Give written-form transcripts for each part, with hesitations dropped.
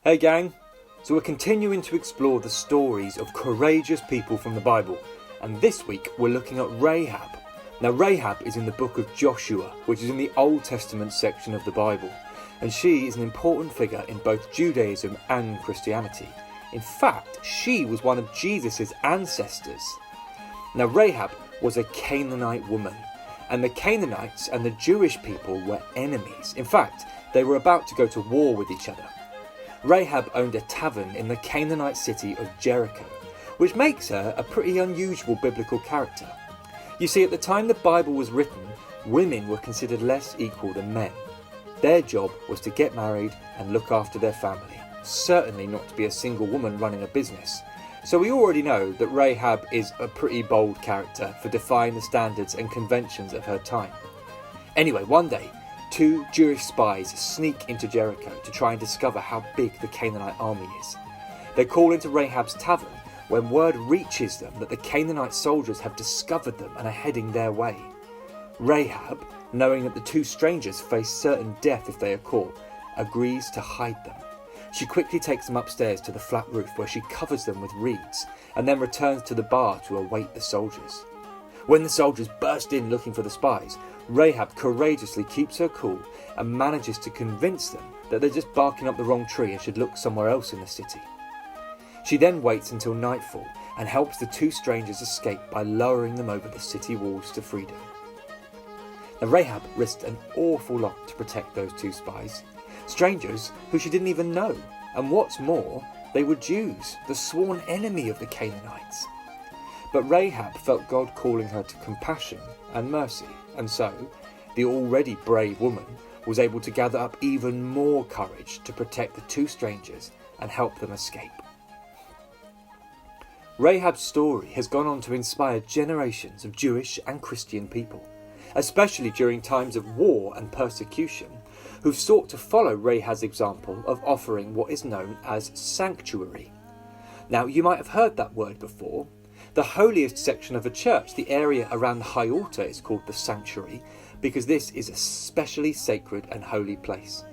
Hey gang, so we're continuing to explore the stories of courageous people from the Bible, and this week we're looking at Rahab. Now Rahab is in the book of Joshua, which is in the Old Testament section of the Bible, and she is an important figure in both Judaism and Christianity. In fact, she was one of Jesus' ancestors. Now Rahab was a Canaanite woman, and the Canaanites and the Jewish people were enemies. In fact, they were about to go to war with each other. Rahab owned a tavern in the Canaanite city of Jericho, which makes her a pretty unusual biblical character. You see, at the time the Bible was written, women were considered less equal than men. Their job was to get married and look after their family, certainly not to be a single woman running a business. So we already know that Rahab is a pretty bold character for defying the standards and conventions of her time. Anyway, one day, two Jewish spies sneak into Jericho to try and discover how big the Canaanite army is. They call into Rahab's tavern when word reaches them that the Canaanite soldiers have discovered them and are heading their way. Rahab, knowing that the two strangers face certain death if they are caught, agrees to hide them. She quickly takes them upstairs to the flat roof where she covers them with reeds and then returns to the bar to await the soldiers. When the soldiers burst in looking for the spies, Rahab courageously keeps her cool and manages to convince them that they're just barking up the wrong tree and should look somewhere else in the city. She then waits until nightfall and helps the two strangers escape by lowering them over the city walls to freedom. Now Rahab risked an awful lot to protect those two spies, strangers who she didn't even know, and what's more, they were Jews, the sworn enemy of the Canaanites. But Rahab felt God calling her to compassion and mercy, and so the already brave woman was able to gather up even more courage to protect the two strangers and help them escape. Rahab's story has gone on to inspire generations of Jewish and Christian people, especially during times of war and persecution, who've sought to follow Rahab's example of offering what is known as sanctuary. Now, you might have heard that word before. The holiest section of a church, the area around the high altar, is called the sanctuary because this is a specially sacred and holy place.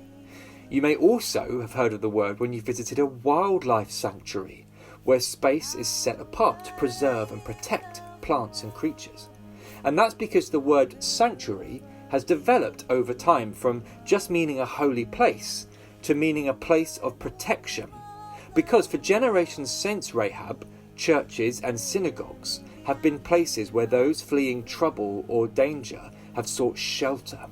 You may also have heard of the word when you visited a wildlife sanctuary, where space is set apart to preserve and protect plants and creatures. And that's because the word sanctuary has developed over time from just meaning a holy place to meaning a place of protection. Because for generations since Rahab, churches and synagogues have been places where those fleeing trouble or danger have sought shelter.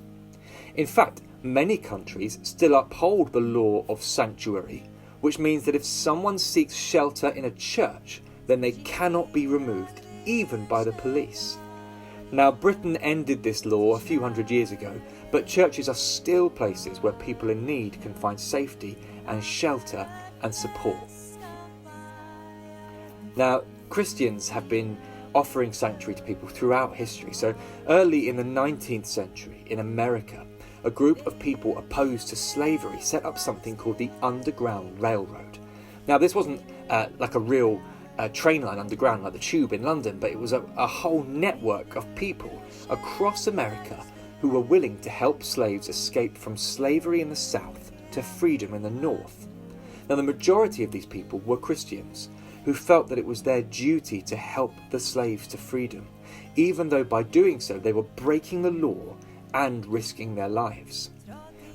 In fact, many countries still uphold the law of sanctuary, which means that if someone seeks shelter in a church, then they cannot be removed, even by the police. Now, Britain ended this law a few hundred years ago, but churches are still places where people in need can find safety and shelter and support. Now, Christians have been offering sanctuary to people throughout history. So early in the 19th century in America, a group of people opposed to slavery set up something called the Underground Railroad. Now, this wasn't like a real train line underground like the Tube in London, but it was a whole network of people across America who were willing to help slaves escape from slavery in the South to freedom in the North. Now, the majority of these people were Christians who felt that it was their duty to help the slaves to freedom, even though by doing so they were breaking the law and risking their lives.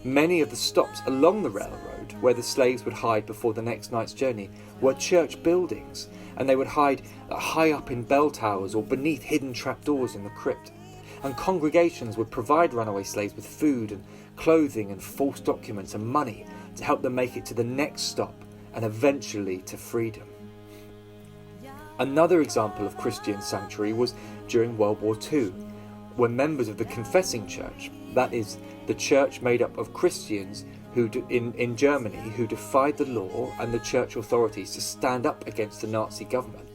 Many of the stops along the railroad where the slaves would hide before the next night's journey were church buildings, and they would hide high up in bell towers or beneath hidden trapdoors in the crypt. And congregations would provide runaway slaves with food and clothing and false documents and money to help them make it to the next stop and eventually to freedom. Another example of Christian sanctuary was during World War II, when members of the Confessing Church, that is, the church made up of Christians in Germany who defied the law and the church authorities to stand up against the Nazi government,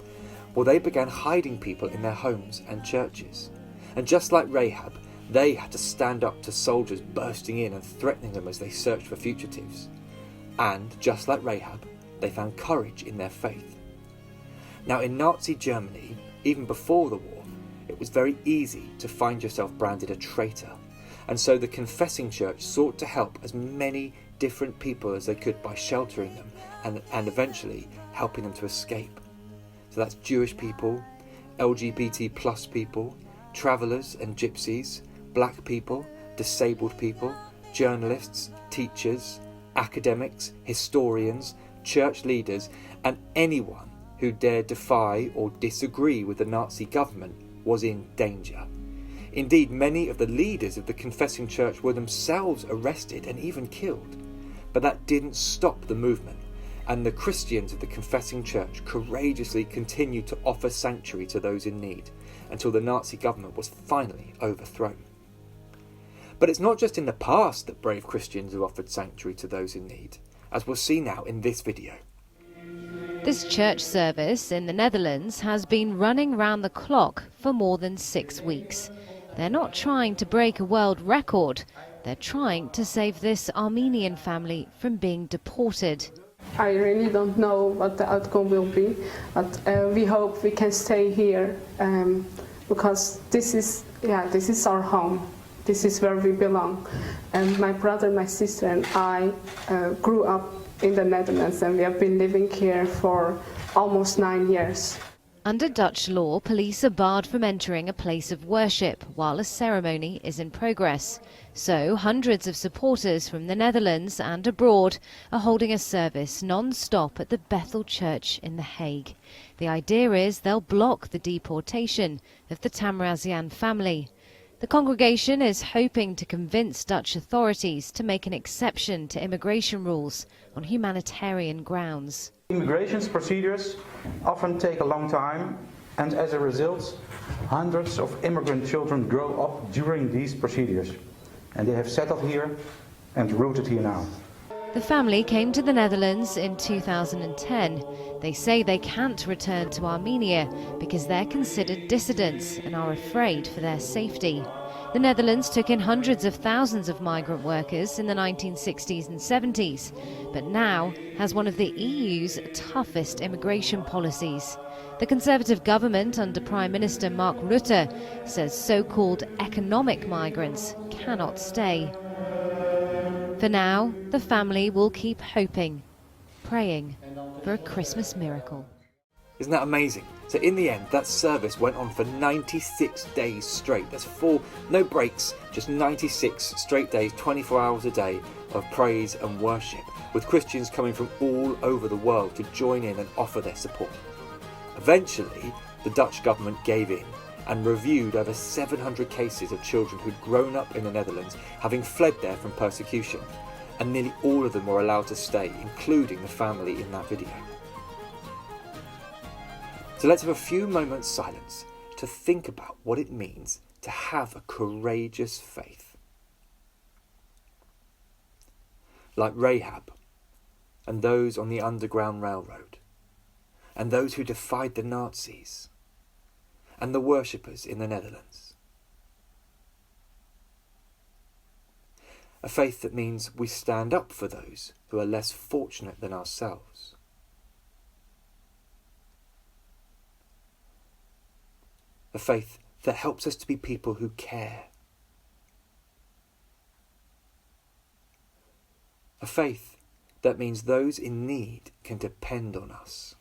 well, they began hiding people in their homes and churches. And just like Rahab, they had to stand up to soldiers bursting in and threatening them as they searched for fugitives. And just like Rahab, they found courage in their faith. Now, in Nazi Germany, even before the war, it was very easy to find yourself branded a traitor, and so the Confessing Church sought to help as many different people as they could by sheltering them and eventually helping them to escape. So that's Jewish people, LGBT plus people, travellers and gypsies, black people, disabled people, journalists, teachers, academics, historians, church leaders, and anyone who dared defy or disagree with the Nazi government was in danger. Indeed, many of the leaders of the confessing church were themselves arrested and even killed. But that didn't stop the movement, and the Christians of the confessing church courageously continued to offer sanctuary to those in need until the Nazi government was finally overthrown. But it's not just in the past that brave Christians have offered sanctuary to those in need, as we'll see now in this video. This church service in the Netherlands has been running round the clock for more than 6 weeks. They're not trying to break a world record. They're trying to save this Armenian family from being deported. I really don't know what the outcome will be, but we hope we can stay here because this is our home. This is where we belong. And my brother, my sister and I grew up in the Netherlands, and we have been living here for almost 9 years. Under Dutch law, police are barred from entering a place of worship while a ceremony is in progress. So hundreds of supporters from the Netherlands and abroad are holding a service non-stop at the Bethel Church in The Hague. The idea is they'll block the deportation of the Tamrazian family. The congregation is hoping to convince Dutch authorities to make an exception to immigration rules on humanitarian grounds. Immigration procedures often take a long time, and as a result, hundreds of immigrant children grow up during these procedures, and they have settled here and rooted here now. The family came to the Netherlands in 2010. They say they can't return to Armenia because they're considered dissidents and are afraid for their safety. The Netherlands took in hundreds of thousands of migrant workers in the 1960s and 70s, but now has one of the EU's toughest immigration policies. The Conservative government under Prime Minister Mark Rutte says so-called economic migrants cannot stay. For now, the family will keep hoping, praying for a Christmas miracle. Isn't that amazing? So in the end, that service went on for 96 days straight. That's no breaks, just 96 straight days, 24 hours a day of praise and worship, with Christians coming from all over the world to join in and offer their support. Eventually, the Dutch government gave in and reviewed over 700 cases of children who'd grown up in the Netherlands, having fled there from persecution, and nearly all of them were allowed to stay, including the family in that video. So let's have a few moments silence to think about what it means to have a courageous faith. Like Rahab, and those on the Underground Railroad, and those who defied the Nazis, and the worshippers in the Netherlands. A faith that means we stand up for those who are less fortunate than ourselves. A faith that helps us to be people who care. A faith that means those in need can depend on us.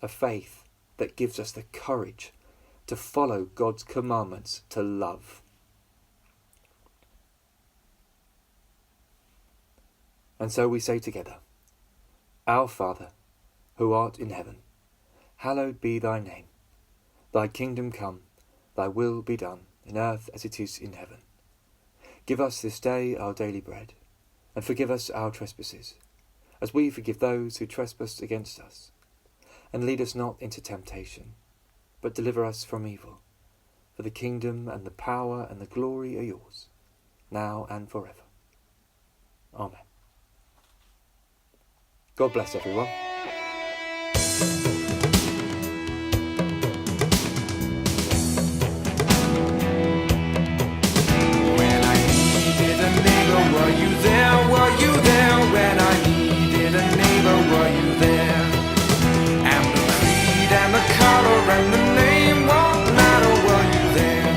A faith that gives us the courage to follow God's commandments to love. And so we say together, Our Father, who art in heaven, hallowed be thy name. Thy kingdom come, thy will be done, in earth as it is in heaven. Give us this day our daily bread, and forgive us our trespasses, as we forgive those who trespass against us. And lead us not into temptation, but deliver us from evil. For the kingdom and the power and the glory are yours, now and forever. Amen. God bless everyone. When I needed a neighbor, were you there? Were you there? When I needed a neighbor, were you there? And the creed and the color and the name won't matter, were you there?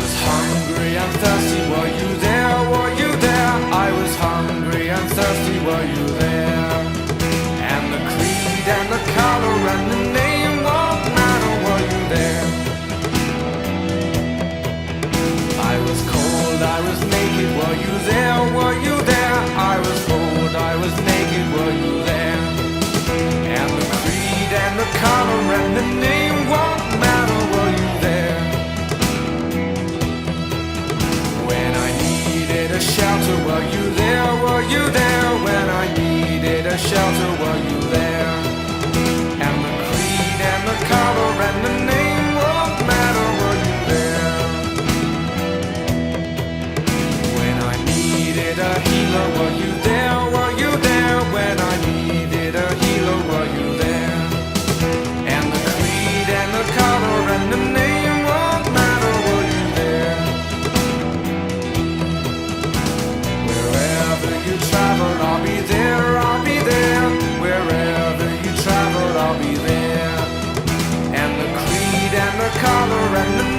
was hungry and thirsty, were you there, were you there? I was hungry and thirsty, were you there? And the creed and the color and the name won't matter, were you there? I was cold, I was naked, were you there, were you there? I was cold, I was naked, were you there? And the creed and the color and the name won't matter, were you there? When I needed a shelter, were you there, were you there? When I needed a shelter, were you there? And the creed and the color and the name won't matter, were you there? When I needed a healer, were you there, were you there? When I needed a healer, were you there? And the creed and the color and the name won't matter, were you there? Wherever you travel, I'll be there, I'll be there. Wherever you travel, I'll be there. And the creed and the color and the